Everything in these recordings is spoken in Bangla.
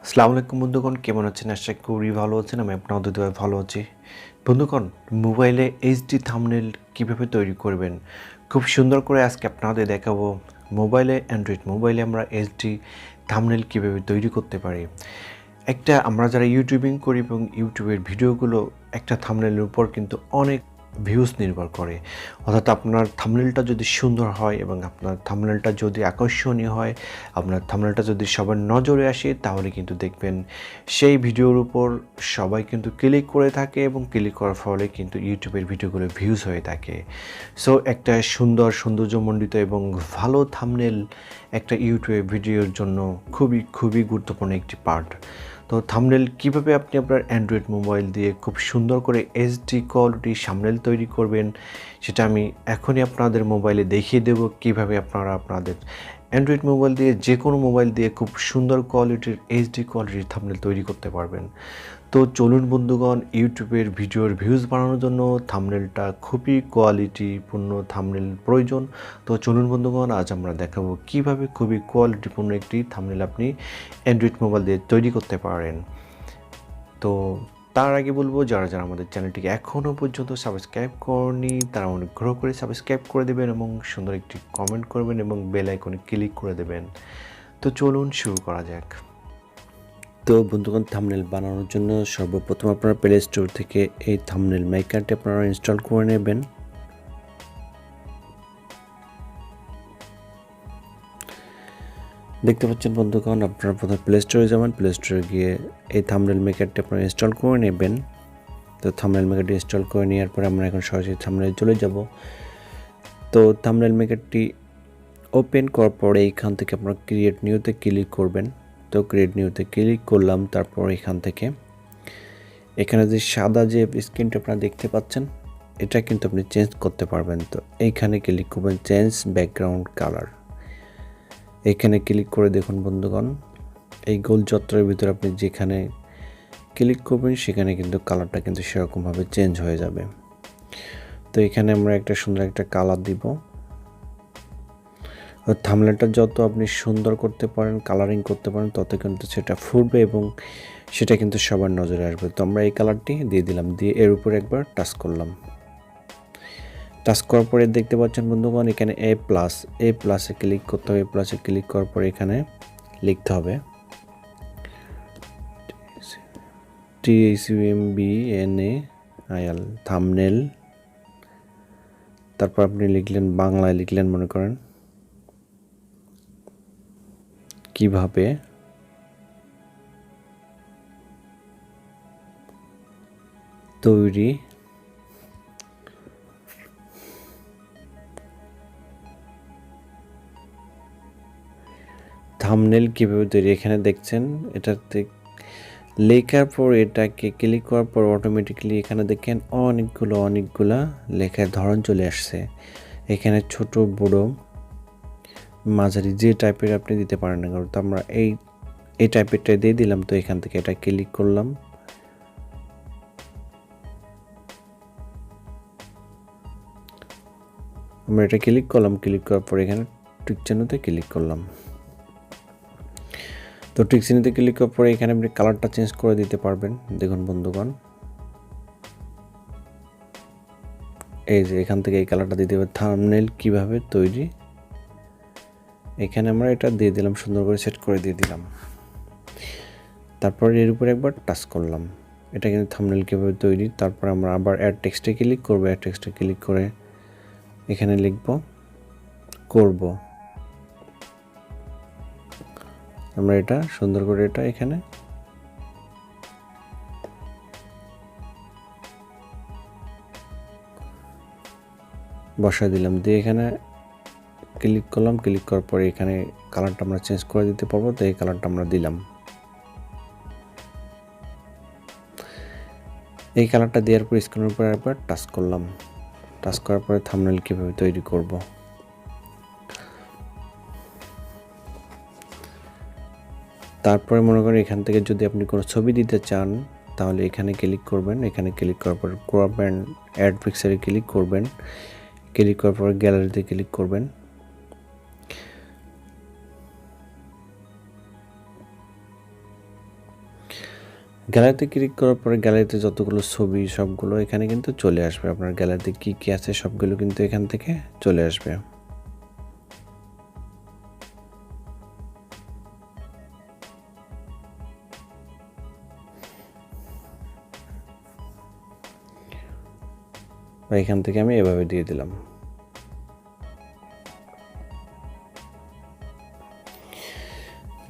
আসসালামু আলাইকুম বন্ধুগণ, কেমন আছেন? আশা করি ভালো আছেন। আমি আপনাদের দোয়ায় ভালো আছি। বন্ধুগণ, মোবাইলে এইচডি থাম্বনেল কীভাবে তৈরি করবেন? খুব সুন্দর করে আজকে আপনাদের দেখাবো। অ্যান্ড্রয়েড মোবাইলে আমরা এইচডি থাম্বনেল কীভাবে তৈরি করতে পারি। আমরা যারা ইউটিউবিং করি এবং ইউটিউবের ভিডিওগুলো একটা থাম্বনেলের উপর কিন্তু অনেক ভিউজ নির্ভর করে। অর্থাৎ আপনার থাম্বনেলটা যদি সুন্দর হয় এবং আপনার থাম্বনেলটা যদি আকর্ষণীয় হয়, আপনার থাম্বনেলটা যদি সবার নজরে আসে, তাহলে কিন্তু দেখবেন সেই ভিডিওর উপর সবাই কিন্তু ক্লিক করে থাকে এবং ক্লিক করার ফলে কিন্তু ইউটিউবের ভিডিওগুলো ভিউজ হয়ে থাকে। সো একটা সৌন্দর্যমণ্ডিত এবং ভালো থাম্বনেল একটা ইউটিউব ভিডিওর জন্য খুবই গুরুত্বপূর্ণ একটি পার্ট। তো থাম্বনেল কীভাবে আপনি আপনার অ্যান্ড্রয়েড মোবাইল দিয়ে খুব সুন্দর করে এইচডি কোয়ালিটি থাম্বনেল তৈরি করবেন, সেটা আমি এখনই আপনাদের মোবাইলে দেখিয়ে দেবো কীভাবে আপনারা আপনাদের অ্যান্ড্রয়েড মোবাইল দিয়ে যে কোনো মোবাইল দিয়ে খুব সুন্দর কোয়ালিটির এইচডি কোয়ালিটির থাম্বনেল তৈরি করতে পারবেন। তো চলুন বন্ধুগণ, ইউটিউবের ভিডিওর ভিউজ বাড়ানোর জন্য থাম্বনেলটা খুবই কোয়ালিটিপূর্ণ থাম্বনেল প্রয়োজন। তো চলুন বন্ধুগণ, আজ আমরা দেখাবো কীভাবে খুবই কোয়ালিটিপূর্ণ একটি থাম্বনেল আপনি অ্যান্ড্রয়েড মোবাইল দিয়ে তৈরি করতে পারেন। তো তার আগে বলবো, যারা আমাদের চ্যানেলটিকে এখনও পর্যন্ত সাবস্ক্রাইব করেনি, তারা অনুগ্রহ করে সাবস্ক্রাইব করে দেবেন এবং সুন্দর একটি কমেন্ট করবেন এবং বেল আইকনে ক্লিক করে দেবেন। তো চলুন শুরু করা যাক। তো বন্ধুগণ, থাম্বনেল বানানোর জন্য সর্বপ্রথম আপনারা প্লে স্টোর থেকে এই থাম্বনেল মেকারটি আপনারা ইনস্টল করে নেবেন। দেখতে পাচ্ছেন বন্ধুগণ, আপনারা প্রথমে প্লে স্টোরে যাবেন, প্লে স্টোরে গিয়ে এই থাম্বনেল মেকারটি আপনারা ইনস্টল করে নেবেন। তো থাম্বনেল মেকারটি ইনস্টল করে নেওয়ার পরে আমরা এখন সরাসরি থাম্বনেলে চলে যাব। তো থাম্বনেল মেকারটি ওপেন করার পরে এইখান থেকে আপনারা ক্রিয়েট নিউতে ক্লিক করবেন। তো ক্রিয়েট নিউতে ক্লিক করলাম, তারপর এখান থেকে এখানে যে সাদা যে স্ক্রিনটা আপনারা দেখতে পাচ্ছেন, এটা কিন্তু আপনি চেঞ্জ করতে পারবেন। তো এইখানে ক্লিক করবেন চেঞ্জ ব্যাকগ্রাউন্ড কালার। এখানে ক্লিক করে দেখুন বন্ধুগণ, এই গোল চত্বরের ভিতরে আপনি যেখানে ক্লিক করবেন সেখানে কিন্তু কালারটা কিন্তু সেরকমভাবে চেঞ্জ হয়ে যাবে। তো এখানে আমরা একটা সুন্দর একটা কালার দিব। থাম্বনেলটা যত আপনি সুন্দর করতে পারেন, কালারিং করতে পারেন, তত কিন্তু সেটা ফুটবে এবং সেটা কিন্তু সবার নজরে আসবে। তো আমরা এই কালারটি দিয়ে দিলাম, দিয়ে এর উপরে একবার টাচ করলাম। টাচ করার পরে দেখতে পাচ্ছেন বন্ধুগণ, এখানে এ প্লাসে ক্লিক করতে হবে। প্লাসে ক্লিক করার পরে এখানে লিখতে হবে THUMBNAIL থাম্বনেল। তারপর আপনি লিখলেন, বাংলায় লিখলেন মনে করেন কিভাবে তৈরি থাম্বনেল কীভাবে তৈরি, এখানে দেখছেন এটাতে লেখার পর এটাকে ক্লিক করার পর অটোমেটিক্যালি এখানে দেখেন অনেকগুলা লেখার ধরন চলে আসছে। এখানে ছোট বড় মাঝারি যে টাইপের আপনি দিতে পারেন না কারণ, তো আমরা এই টাইপেরটা দিয়ে দিলাম। তো এখান থেকে এটা ক্লিক করলাম, আমরা এটা ক্লিক করলাম। ক্লিক করার পর এখানে টিক চিহ্নতে ক্লিক করলাম। তো টিক চিহ্নতে ক্লিক করার পরে এখানে আপনি কালারটা চেঞ্জ করে দিতে পারবেন। দেখুন বন্ধুগণ, এই যে এখান থেকে এই কালারটা দিতে হবে। থাম্বনেল কিভাবে তৈরি, এখানে আমরা এটা দিয়ে দিলাম, সুন্দর করে সেট করে দিয়ে দিলাম। তারপর এর উপরে একবার টাচ করলাম, এটা কিন্তু থাম্বনেল কীভাবে তৈরি। তারপর আমরা আবার অ্যাড টেক্সটে ক্লিক করব। অ্যাড টেক্সটে ক্লিক করে এখানে লিখব করব। আমরা এটা সুন্দর করে এটা এখানে বসায় দিলাম, দিয়ে এখানে ক্লিক করলাম। ক্লিক করার পরে এখানে কালারটা আমরা চেঞ্জ করে দিতে পারবো। তো এই কালারটা আমরা দিলাম। এই কালারটা দেওয়ার পর স্ক্রিনের উপর একবার টাচ করলাম। টাচ করার পরে থাম্বনেল কীভাবে তৈরি করব, তারপরে মনে করেন এখান থেকে যদি আপনি কোনো ছবি দিতে চান, তাহলে এখানে ক্লিক করবেন। এখানে ক্লিক করার পর ক্রপ অ্যান্ড অ্যাড পিকচারে ক্লিক করবেন। ক্লিক করার পর গ্যালারিতে ক্লিক করবেন। গ্যালারিতে ক্লিক করার পরে গ্যালারিতে যতগুলো ছবি সবগুলো এখানে কিন্তু চলে আসবে। আপনার গ্যালারিতে কী কী আছে সবগুলো কিন্তু এখান থেকে চলে আসবে। এখান থেকে আমি এভাবে দিয়ে দিলাম।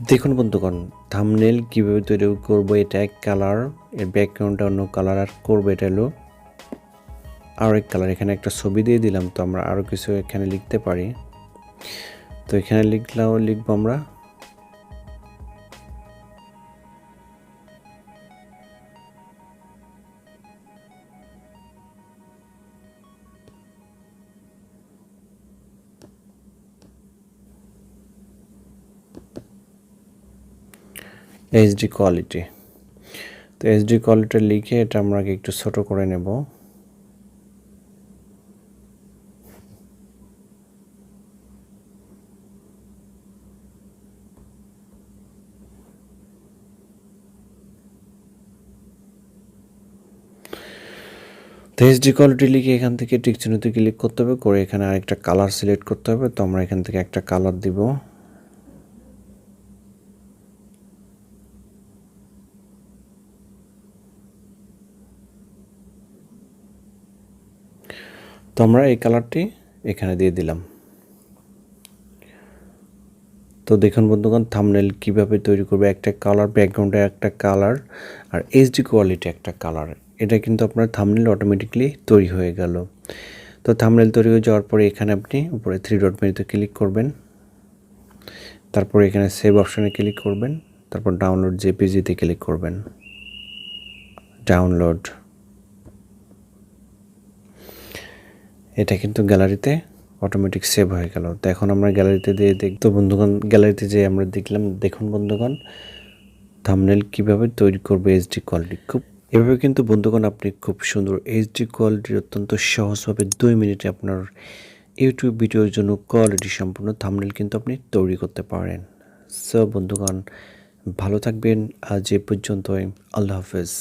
দেখুন বন্ধুগণ, থাম্বনেল কীভাবে তৈরি করবো, এটা এক কালার, এর ব্যাকগ্রাউন্ডটা অন্য কালার, আর করবো এটা হলো আরও এক কালার। এখানে একটা ছবি দিয়ে দিলাম, তো আমরা আরও কিছু এখানে লিখতে পারি। তো এখানে লিখবো আমরা এইচডি কোয়ালিটি। তো এইচডি কোয়ালিটি লিখে এটা আমরা একটু ছোট করে নেব। তো এইচডি কোয়ালিটি লিখে এখান থেকে টিক চিহ্নতে ক্লিক করতে হবে, করে এখানে আরেকটা কালার সিলেক্ট করতে হবে। তো আমরা এখান থেকে একটা কালার দিব। তো আমরা এই কালারটি এখানে দিয়ে দিলাম। তো দেখুন বন্ধুগণ, থাম্বনেল কীভাবে তৈরি করবে, একটা কালার, ব্যাকগ্রাউন্ডে একটা কালার, আর এইচডি কোয়ালিটি একটা কালার। এটা কিন্তু আপনার থাম্বনেল অটোমেটিকলি তৈরি হয়ে গেল। তো থাম্বনেল তৈরি হয়ে যাওয়ার পরে এখানে আপনি উপরে 3 ডট মেনুতে ক্লিক করবেন, তারপর এখানে সেভ অপশনে ক্লিক করবেন, তারপর ডাউনলোড জেপিজিতে ক্লিক করবেন। ডাউনলোড, এটা কিন্তু গ্যালারিতে অটোমেটিক সেভ হয়ে গেল। তো এখন আমরা গ্যালারিতে দিয়ে দেখতো বন্ধুগণ, গ্যালারিতে যে আমরা দেখলাম, দেখুন বন্ধুগণ থাম্বনেল কীভাবে তৈরি করবে এইচডি কোয়ালিটি। এভাবে কিন্তু বন্ধুগণ আপনি খুব সুন্দর এইচডি কোয়ালিটির অত্যন্ত সহজভাবে 2 মিনিটে আপনার ইউটিউব ভিডিওর জন্য কোয়ালিটি সম্পূর্ণ থাম্বনেল কিন্তু আপনি তৈরি করতে পারেন। সো বন্ধুগণ ভালো থাকবেন, আজ এ পর্যন্তই, আল্লাহ হাফেজ।